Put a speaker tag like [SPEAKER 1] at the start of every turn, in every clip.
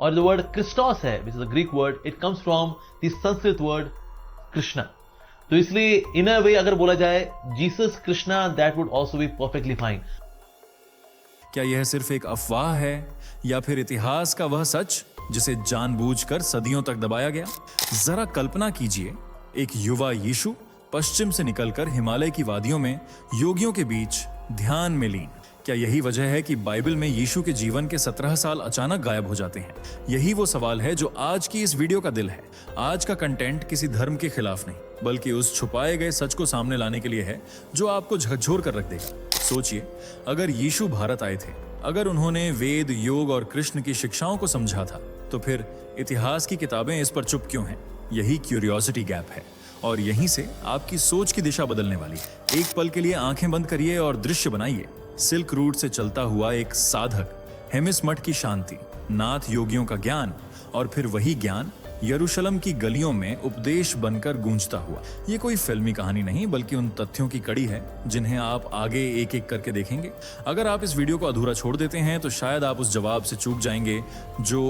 [SPEAKER 1] और जो word Christos है, which is a Greek word, it comes from the Sanskrit word Krishna. तो इसलिए इन अ वे अगर बोला जाए Jesus Krishna, that would also be perfectly fine.
[SPEAKER 2] क्या यह सिर्फ एक अफवाह है या फिर इतिहास का वह सच जिसे जानबूझकर सदियों तक दबाया गया? जरा कल्पना कीजिए, एक युवा यीशु पश्चिम से निकलकर हिमालय की वादियों में योगियों के बीच ध्यान में लीन। क्या यही वजह है कि बाइबल में यीशु के जीवन के 17 साल अचानक गायब हो जाते हैं? यही वो सवाल है जो आज की इस वीडियो का दिल है। आज का कंटेंट किसी धर्म के खिलाफ नहीं, बल्कि उस छुपाए गए सच को सामने लाने के लिए है जो आपको झकझोर कर रख देगा। सोचिए, अगर यीशु भारत आए थे, अगर उन्होंने वेद, योग और कृष्ण की शिक्षाओं को समझा था, तो फिर इतिहास की किताबें इस पर चुप क्यों हैं? यही क्यूरियोसिटी गैप है, और यहीं से आपकी सोच की दिशा बदलने वाली है। एक पल के लिए आंखें बंद करिए और दृश्य बनाइए। सिल्क रूट से चलता हुआ एक साधक, हेमिस मठ की शांति, नाथ योगियों का ज्ञान, और फिर वही ज्ञान यरूशलेम की गलियों में उपदेश बनकर गूंजता हुआ। ये कोई फिल्मी कहानी नहीं, बल्कि उन तथ्यों की कड़ी है जिन्हें आप आगे एक एक करके देखेंगे। अगर आप इस वीडियो को अधूरा छोड़ देते हैं तो शायद आप उस जवाब से चूक जाएंगे जो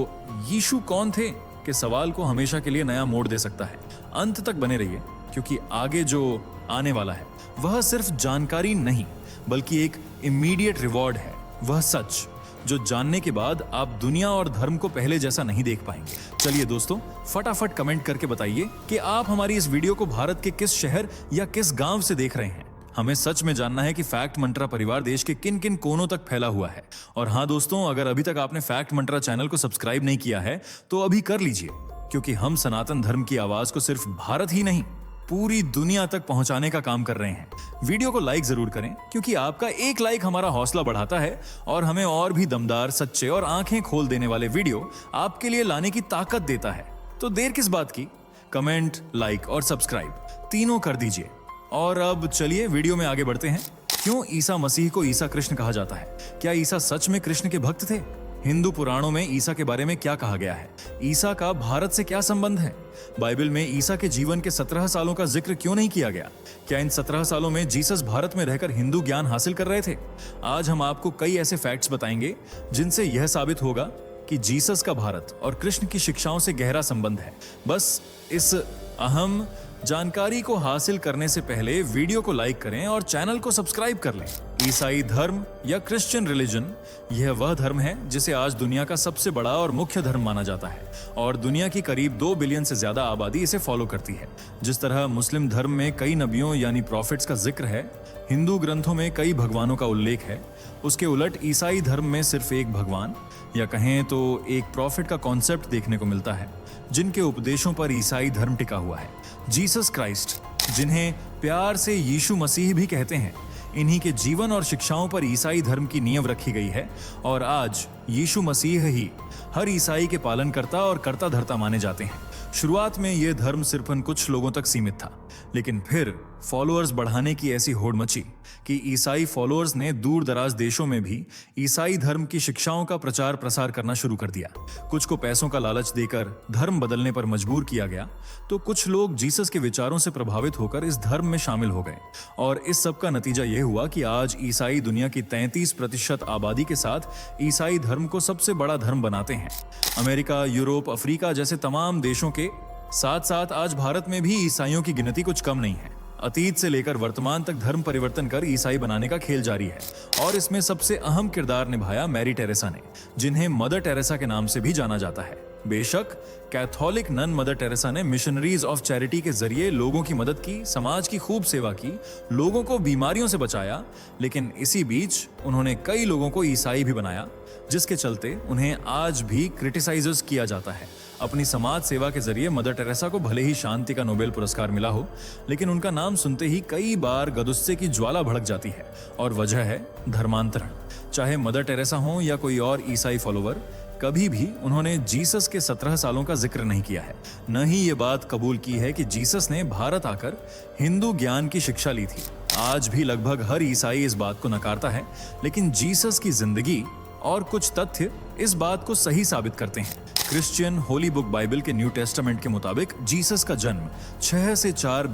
[SPEAKER 2] यीशु कौन थे के सवाल को हमेशा के लिए नया मोड़ दे सकता है। अंत तक बने रहिए, क्योंकि आगे जो आने वाला है वह सिर्फ जानकारी नहीं, बल्कि एक इमीडिएट रिवॉर्ड है। वह सच जो जानने के बाद आप दुनिया और धर्म को पहले जैसा नहीं देख पाएंगे। चलिए दोस्तों, फटाफट कमेंट करके बताइए कि आप हमारी इस वीडियो को भारत के किस शहर या किस गांव से देख रहे हैं। हमें सच में जानना है कि फैक्ट मंत्रा परिवार देश के किन किन कोनों तक फैला हुआ है। और हाँ दोस्तों, अगर अभी तक आपने फैक्ट मंत्रा चैनल को सब्सक्राइब नहीं किया है तो अभी कर लीजिए, क्योंकि हम सनातन धर्म की आवाज को सिर्फ भारत ही नहीं, पूरी दुनिया तक पहुंचाने का काम कर रहे हैं। वीडियो को लाइक जरूर करें, क्योंकि आपका एक लाइक हमारा हौसला बढ़ाता है और हमें और भी दमदार, सच्चे और आंखें खोल देने वाले वीडियो आपके लिए लाने की ताकत देता है। तो देर किस बात की, कमेंट, लाइक और सब्सक्राइब तीनों कर दीजिए। और अब चलिए वीडियो में आगे बढ़ते हैं। क्यों ईसा मसीह को ईसा कृष्ण कहा जाता है? क्या ईसा सच में कृष्ण के भक्त थे? हिंदू पुराणों में ईसा के बारे में क्या कहा गया है? ईसा का भारत से क्या संबंध है? बाइबल में ईसा के जीवन के 17 सालों का जिक्र क्यों नहीं किया गया? क्या इन 17 सालों में जीसस भारत में रहकर हिंदू ज्ञान हासिल कर रहे थे? आज हम आपको कई ऐसे फैक्ट्स बताएंगे जिनसे यह साबित होगा कि जीसस का भारत और कृष्ण की शिक्षाओं से गहरा संबंध है। बस इस अहम जानकारी को हासिल करने से पहले वीडियो को लाइक करें और चैनल को सब्सक्राइब कर लें। ईसाई धर्म या क्रिश्चियन रिलीजन, यह वह धर्म है जिसे आज दुनिया का सबसे बड़ा और मुख्य धर्म माना जाता है, और दुनिया की करीब 2 बिलियन से ज्यादा आबादी इसे फॉलो करती है। जिस तरह मुस्लिम धर्म में कई नबियों यानी प्रॉफिट्स का जिक्र है, हिंदू ग्रंथों में कई भगवानों का उल्लेख है, उसके उलट ईसाई धर्म में सिर्फ एक भगवान या कहें तो एक प्रॉफिट का कॉन्सेप्ट देखने को मिलता है, जिनके उपदेशों पर ईसाई धर्म टिका हुआ है। जीसस क्राइस्ट, जिन्हें प्यार से यीशु मसीह भी कहते हैं, इन्हीं के जीवन और शिक्षाओं पर ईसाई धर्म की नींव रखी गई है, और आज यीशु मसीह ही हर ईसाई के पालनकर्ता और कर्ता धर्ता माने जाते हैं। शुरुआत में यह धर्म सिर्फ कुछ लोगों तक सीमित था, लेकिन फिर फॉलोअर्स बढ़ाने की ऐसी होड़ मची कि ईसाई फॉलोअर्स ने दूर दराज देशों में भी ईसाई धर्म की शिक्षाओं का प्रचार प्रसार करना शुरू कर दिया। कुछ को पैसों का लालच देकर धर्म बदलने पर मजबूर किया गया, तो कुछ लोग जीसस के विचारों से प्रभावित होकर इस धर्म में शामिल हो गए। और इस सब का नतीजा यह हुआ कि आज ईसाई दुनिया की 33% आबादी के साथ ईसाई धर्म को सबसे बड़ा धर्म बनाते हैं। अमेरिका, यूरोप, अफ्रीका जैसे तमाम देशों के साथ साथ आज भारत में भी ईसाइयों की गिनती कुछ कम नहीं है। अतीत से लेकर वर्तमान तक धर्म परिवर्तन कर ईसाई बनाने का खेल जारी है, और इसमें सबसे अहम किरदार निभाया मैरी टेरेसा ने, जिन्हें मदर टेरेसा के नाम से भी जाना जाता है। बेशक कैथोलिक नन मदर टेरेसा ने मिशनरीज ऑफ चैरिटी के जरिए लोगों की मदद की, समाज की खूब सेवा की, लोगों को बीमारियों से बचाया, लेकिन इसी बीच उन्होंने कई लोगों को ईसाई भी बनाया, जिसके चलते उन्हें आज भी क्रिटिसाइज किया जाता है। अपनी समाज सेवा के जरिए मदर टेरेसा को भले ही शांति का नोबेल पुरस्कार मिला हो, लेकिन उनका नाम सुनते ही कई बार गदुस्से की ज्वाला भड़क जाती है, और वजह है धर्मांतरण। चाहे मदर टेरेसा हो या कोई और ईसाई फॉलोवर, कभी भी उन्होंने जीसस के 17 सालों का जिक्र नहीं किया है, न ही ये बात कबूल की है कि जीसस ने भारत आकर हिंदू ज्ञान की शिक्षा ली थी। आज भी लगभग हर ईसाई इस बात को नकारता है, लेकिन जीसस की जिंदगी और कुछ तथ्य इस बात को सही साबित करते हैं। क्रिश्चियन होली बुक बाइबल के न्यू टेस्टामेंट के मुताबिक जीसस का जन्म 6 से 4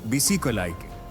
[SPEAKER 2] BC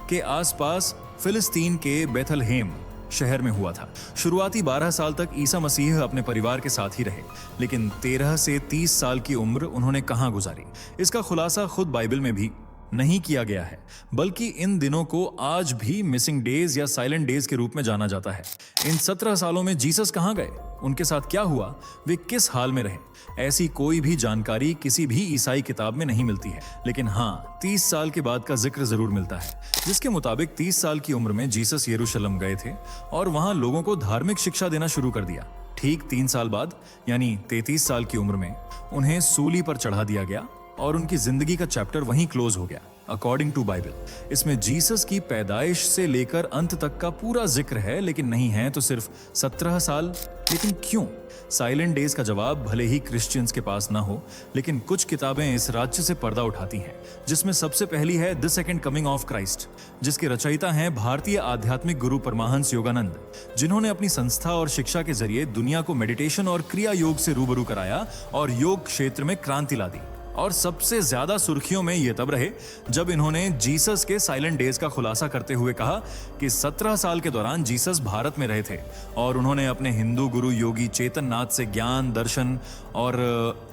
[SPEAKER 2] के आसपास फिलिस्तीन के बेथलहेम शहर में हुआ था। शुरुआती 12 साल तक ईसा मसीह अपने परिवार के साथ ही रहे, लेकिन 13 से 30 साल की उम्र उन्होंने कहां गुजारी, इसका खुलासा खुद बाइबल में भी नहीं किया गया है, बल्कि इन दिनों को आज भी मिसिंग डेज या साइलेंट डेज के रूप में जाना जाता है। इन 17 सालों में जीसस कहां गए, उनके साथ क्या हुआ, वे किस हाल में रहे, ऐसी कोई भी जानकारी किसी भी ईसाई किताब में नहीं मिलती है। लेकिन हाँ, 30 साल के बाद का जिक्र जरूर मिलता है, जिसके मुताबिक 30 साल की उम्र में जीसस यरूशलेम गए थे और वहां लोगों को धार्मिक शिक्षा देना शुरू कर दिया। ठीक 3 साल बाद, यानी 33 साल की उम्र में, उन्हें सूली पर चढ़ा दिया गया और उनकी जिंदगी का चैप्टर वहीं क्लोज हो गया। अकॉर्डिंग टू बाइबल, इसमें जीसस की पैदाइश से लेकर अंत तक का पूरा जिक्र है, लेकिन नहीं है तो सिर्फ 17 साल। लेकिन क्यों? साइलेंट डेज का जवाब भले ही क्रिश्चियंस के पास ना हो, लेकिन कुछ किताबें इस राज्य से पर्दा उठाती हैं, जिसमें सबसे पहली है the second coming of Christ, जिसके रचयिता हैं भारतीय आध्यात्मिक गुरु परमहंस योगानंद, जिन्होंने अपनी संस्था और शिक्षा के जरिए दुनिया को मेडिटेशन और क्रिया योग से रूबरू कराया और योग क्षेत्र में क्रांति ला दी। और सबसे ज्यादा सुर्खियों में ये तब रहे जब इन्होंने जीसस के साइलेंट डेज का खुलासा करते हुए कहा कि 17 साल के दौरान जीसस भारत में रहे थे और उन्होंने अपने हिंदू गुरु योगी चेतन नाथ से ज्ञान, दर्शन और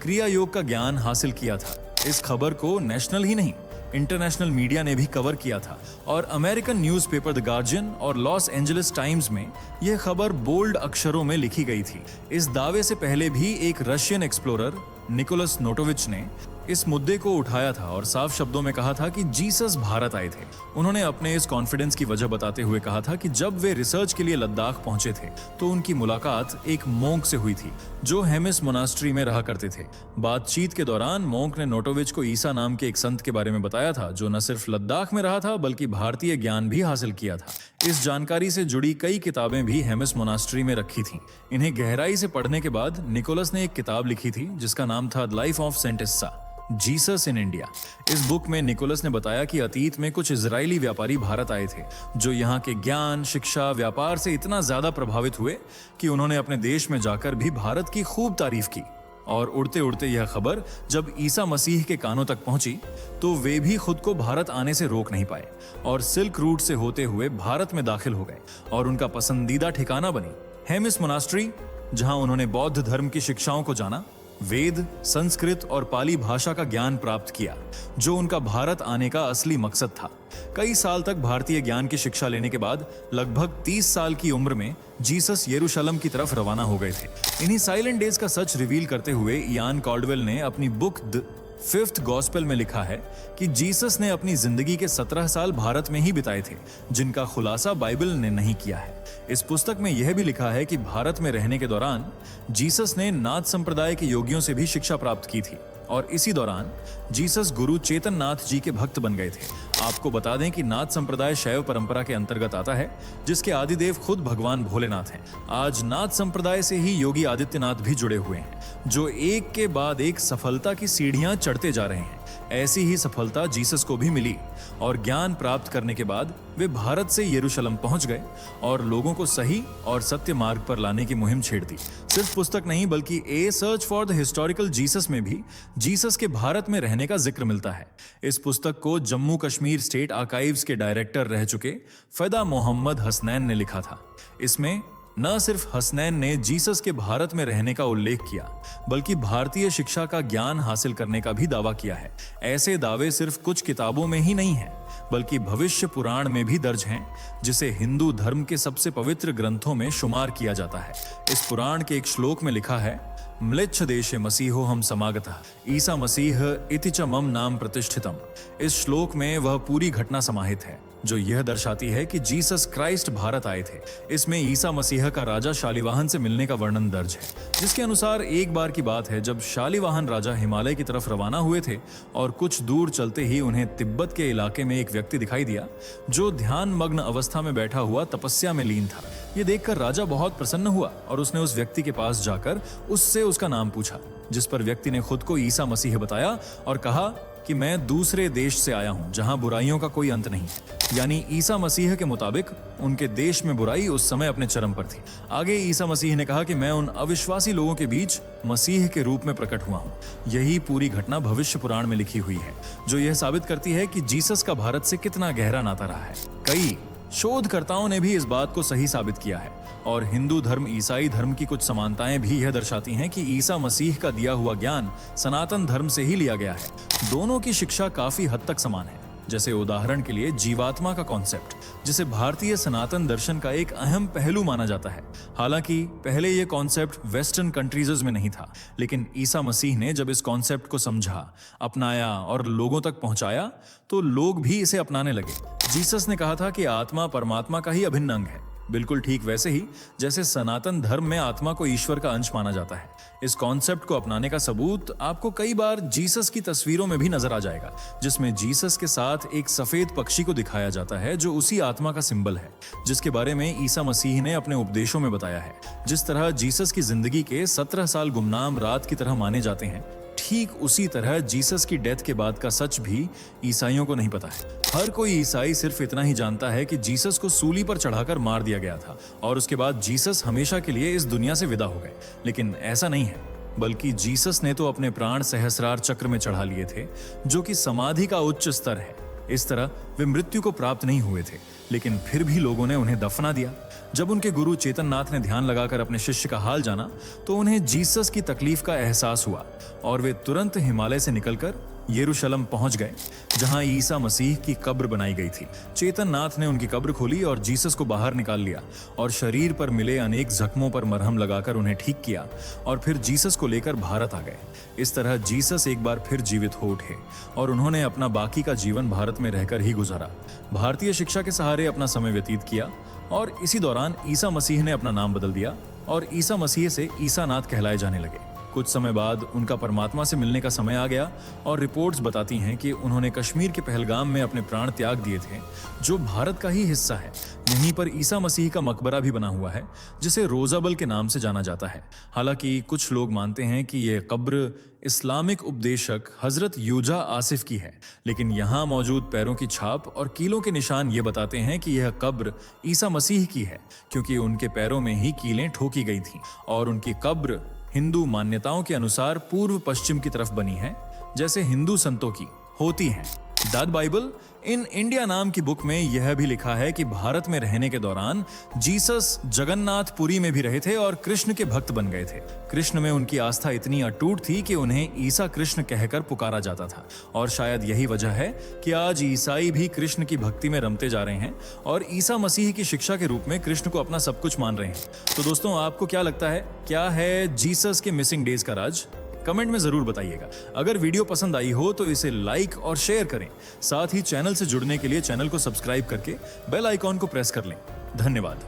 [SPEAKER 2] क्रिया योग का ज्ञान हासिल किया था। इस खबर को नेशनल ही नहीं, इंटरनेशनल मीडिया ने भी कवर किया था और अमेरिकन न्यूज़पेपर द गार्जियन और लॉस एंजलिस टाइम्स में यह खबर बोल्ड अक्षरों में लिखी गई थी। इस दावे से पहले भी एक रशियन एक्सप्लोरर निकोलस नोटोविच ने इस मुद्दे को उठाया था और साफ शब्दों में कहा था कि जीसस भारत आए थे। उन्होंने अपने इस कॉन्फिडेंस की वजह बताते हुए कहा था कि जब वे रिसर्च के लिए लद्दाख पहुंचे थे तो उनकी मुलाकात एक मोंक से हुई थी जो हेमिस मोनास्ट्री में रहा करते थे। बातचीत के दौरान मोंक ने नोटोविच को ईसा नाम के एक संत के बारे में बताया था जो न सिर्फ लद्दाख में रहा था बल्कि भारतीय ज्ञान भी हासिल किया था। इस जानकारी से जुड़ी कई किताबें भी हेमिस मोनास्ट्री में रखी थीं। इन्हें गहराई से पढ़ने के बाद निकोलस ने एक किताब लिखी थी जिसका नाम था द लाइफ ऑफ सेंट इस्सा, जीसस इन इंडिया। इस बुक में निकोलस ने बताया कि अतीत में कुछ इजरायली व्यापारी भारत आए थे जो यहाँ के ज्ञान, शिक्षा, व्यापार से इतना ज्यादा प्रभावित हुए कि उन्होंने अपने देश में जाकर भी भारत की खूब तारीफ की। और उड़ते उड़ते यह खबर जब ईसा मसीह के कानों तक पहुंची तो वे भी खुद को भारत आने से रोक नहीं पाए और सिल्क रूट से होते हुए भारत में दाखिल हो गए और उनका पसंदीदा ठिकाना बनी हेमिस मोनास्ट्री, जहां उन्होंने बौद्ध धर्म की शिक्षाओं को जाना, वेद, संस्कृत और पाली भाषा का ज्ञान प्राप्त किया जो उनका भारत आने का असली मकसद था। कई साल तक भारतीय ज्ञान की शिक्षा लेने के बाद लगभग 30 साल की उम्र में जीसस यरूशलेम की तरफ रवाना हो गए थे। इन्हीं साइलेंट डेज का सच रिवील करते हुए इयान कॉल्डवेल ने अपनी बुक द फिफ्थ गॉस्पेल में लिखा है कि जीसस ने अपनी जिंदगी के 17 साल भारत में ही बिताए थे जिनका खुलासा बाइबल ने नहीं किया है। इस पुस्तक में यह भी लिखा है कि भारत में रहने के दौरान जीसस ने नाथ संप्रदाय के योगियों से भी शिक्षा प्राप्त की थी और इसी दौरान जीसस गुरु चेतन नाथ जी के भक्त बन गए थे। आपको बता दें कि नाथ संप्रदाय शैव परंपरा के अंतर्गत आता है जिसके आदिदेव खुद भगवान भोलेनाथ हैं। आज नाथ संप्रदाय से ही योगी आदित्यनाथ भी जुड़े हुए हैं जो एक के बाद एक सफलता की सीढ़ियां चढ़ते जा रहे हैं। ऐसी ही सफलता जीसस को भी मिली और ज्ञान प्राप्त करने के बाद वे भारत से यरूशलेम पहुंच गए और लोगों को सही और सत्य मार्ग पर लाने की मुहिम छेड़ दी। सिर्फ पुस्तक नहीं बल्कि a search for the historical Jesus में भी जीसस के भारत में रहने का जिक्र मिलता है। इस पुस्तक को जम्मू कश्मीर स्टेट आर्काइव्स के डायरेक्टर रह चुके फैदा मोहम्मद हसनैन ने लिखा था। इसमें न सिर्फ हसनैन ने जीसस के भारत में रहने का उल्लेख किया बल्कि भारतीय शिक्षा का ज्ञान हासिल करने का भी दावा किया है। ऐसे दावे सिर्फ कुछ किताबों में ही नहीं हैं बल्कि भविष्य पुराण में भी दर्ज हैं जिसे हिंदू धर्म के सबसे पवित्र ग्रंथों में शुमार किया जाता है। इस पुराण के एक श्लोक में लिखा है, म्लेच्छ देशे मसीहो हम समागतः ईसा मसीह इति च मम नाम प्रतिष्ठितम। इस श्लोक में वह पूरी घटना समाहित है जो यह दर्शाती है कि जीसस क्राइस्ट भारत आए थे। इसमें ईसा मसीह का राजा शालिवाहन से मिलने का वर्णन दर्ज है जिसके अनुसार एक बार की बात है जब शालिवाहन राजा हिमालय की तरफ रवाना हुए थे और कुछ दूर चलते ही उन्हें तिब्बत के इलाके में एक व्यक्ति दिखाई दिया जो ध्यान मग्न अवस्था में बैठा हुआ तपस्या में लीन था। ये देखकर राजा बहुत प्रसन्न हुआ और उसने उस व्यक्ति के पास जाकर उससे उसका नाम पूछा, जिस पर व्यक्ति ने खुद को ईसा मसीह बताया और कहा कि मैं दूसरे देश से आया हूं जहां बुराइयों का कोई अंत नहीं है। यानी ईसा मसीह के मुताबिक उनके देश में बुराई उस समय अपने चरम पर थी। आगे ईसा मसीह ने कहा कि मैं उन अविश्वासी लोगों के बीच मसीह के रूप में प्रकट हुआ हूं। यही पूरी घटना भविष्य पुराण में लिखी हुई है जो यह साबित करती है कि जीसस का भारत से कितना गहरा नाता रहा है। कई शोधकर्ताओं ने भी इस बात को सही साबित किया है और हिंदू धर्म ईसाई धर्म की कुछ समानताएं भी यह दर्शाती हैं कि ईसा मसीह का दिया हुआ ज्ञान सनातन धर्म से ही लिया गया है। दोनों की शिक्षा काफी हद तक समान है। जैसे उदाहरण के लिए जीवात्मा का कॉन्सेप्ट, जिसे भारतीय सनातन दर्शन का एक अहम पहलू माना जाता है। हालांकि पहले यह कॉन्सेप्ट वेस्टर्न कंट्रीज में नहीं था, लेकिन ईसा मसीह ने जब इस कॉन्सेप्ट को समझा, अपनाया और लोगों तक पहुंचाया तो लोग भी इसे अपनाने लगे। जीसस ने कहा था कि आत्मा परमात्मा का ही अभिन्न अंग है, बिल्कुल ठीक वैसे ही जैसे सनातन धर्म में आत्मा को ईश्वर का अंश माना जाता है। इस कॉन्सेप्ट को अपनाने का सबूत आपको कई बार जीसस की तस्वीरों में भी नजर आ जाएगा, जिसमें जीसस के साथ एक सफेद पक्षी को दिखाया जाता है जो उसी आत्मा का सिंबल है, जिसके बारे में ईसा मसीह ने अपने उपदेशों में बताया है। जिस तरह जीसस की जिंदगी के 17 साल गुमनाम रात की तरह माने जाते हैं, ठीक उसी तरह जीसस की डेथ के बाद का सच भी ईसाइयों को नहीं पता है। हर कोई ईसाई सिर्फ इतना ही जानता है कि जीसस को सूली पर चढ़ाकर मार दिया गया था और उसके बाद जीसस हमेशा के लिए इस दुनिया से विदा हो गए। लेकिन ऐसा नहीं है, बल्कि जीसस ने तो अपने प्राण सहस्रार चक्र में चढ़ा लिए थे, जो कि समाधि का उच्च स्तर है। इस तरह वे मृत्यु को प्राप्त नहीं हुए थे, लेकिन फिर भी लोगों ने उन्हें दफना दिया। जब उनके गुरु चेतन नाथ ने ध्यान लगाकर अपने शिष्य का हाल जाना तो उन्हें जीसस की तकलीफ का एहसास हुआ और वे तुरंत हिमालय से निकलकर यरूशलेम पहुंच गए, जहां ईसा मसीह की कब्र बनाई गई थी। चेतन नाथ ने उनकी कब्र खोली और जीसस को बाहर निकाल लिया और शरीर पर मिले अनेक जख्मों पर मरहम लगाकर उन्हें ठीक किया और फिर जीसस को लेकर भारत आ गए। इस तरह जीसस एक बार फिर जीवित हो उठे और उन्होंने अपना बाकी का जीवन भारत में रहकर ही गुजारा। भारतीय शिक्षा के सहारे अपना समय व्यतीत किया और इसी दौरान ईसा मसीह ने अपना नाम बदल दिया और ईसा मसीह से ईसा नाथ कहलाए जाने लगे। कुछ समय बाद उनका परमात्मा से मिलने का समय आ गया और रिपोर्ट्स बताती हैं कि उन्होंने कश्मीर के पहलगाम में अपने प्राण त्याग दिए थे, जो भारत का ही हिस्सा है। यहीं पर ईसा मसीह का मकबरा भी बना हुआ है, जिसे रोजाबल के नाम से जाना जाता है। हालांकि कुछ लोग मानते हैं कि यह कब्र इस्लामिक उपदेशक हजरत यूजा आसिफ की है, लेकिन यहाँ मौजूद पैरों की छाप और कीलों के निशान ये बताते हैं कि यह कब्र ईसा मसीह की है, क्योंकि उनके पैरों में ही कीलें ठोकी गई थीं और उनकी कब्र हिंदू मान्यताओं के अनुसार पूर्व पश्चिम की तरफ बनी है, जैसे हिंदू संतों की होती हैं। द बाइबल इन इंडिया नाम की बुक में यह भी लिखा है कि भारत में रहने के दौरान जीसस जगन्नाथपुरी में भी रहे थे और कृष्ण के भक्त बन गए थे। कृष्ण में उनकी आस्था इतनी अटूट थी कि उन्हें ईसा कृष्ण कहकर पुकारा जाता था और शायद यही वजह है कि आज ईसाई भी कृष्ण की भक्ति में रमते जा रहे हैं और ईसा मसीह की शिक्षा के रूप में कृष्ण को अपना सब कुछ मान रहे हैं। तो दोस्तों, आपको क्या लगता है, क्या है जीसस के मिसिंग डेज का राज? कमेंट में जरूर बताइएगा। अगर वीडियो पसंद आई हो तो इसे लाइक और शेयर करें। साथ ही चैनल से जुड़ने के लिए चैनल को सब्सक्राइब करके बेल आइकॉन को प्रेस कर लें। धन्यवाद।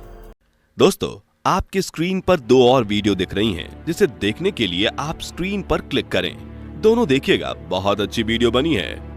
[SPEAKER 3] दोस्तों, आपकी स्क्रीन पर 2 और वीडियो दिख रही हैं, जिसे देखने के लिए आप स्क्रीन पर क्लिक करें। दोनों देखिएगा, बहुत अच्छी वीडियो बनी है।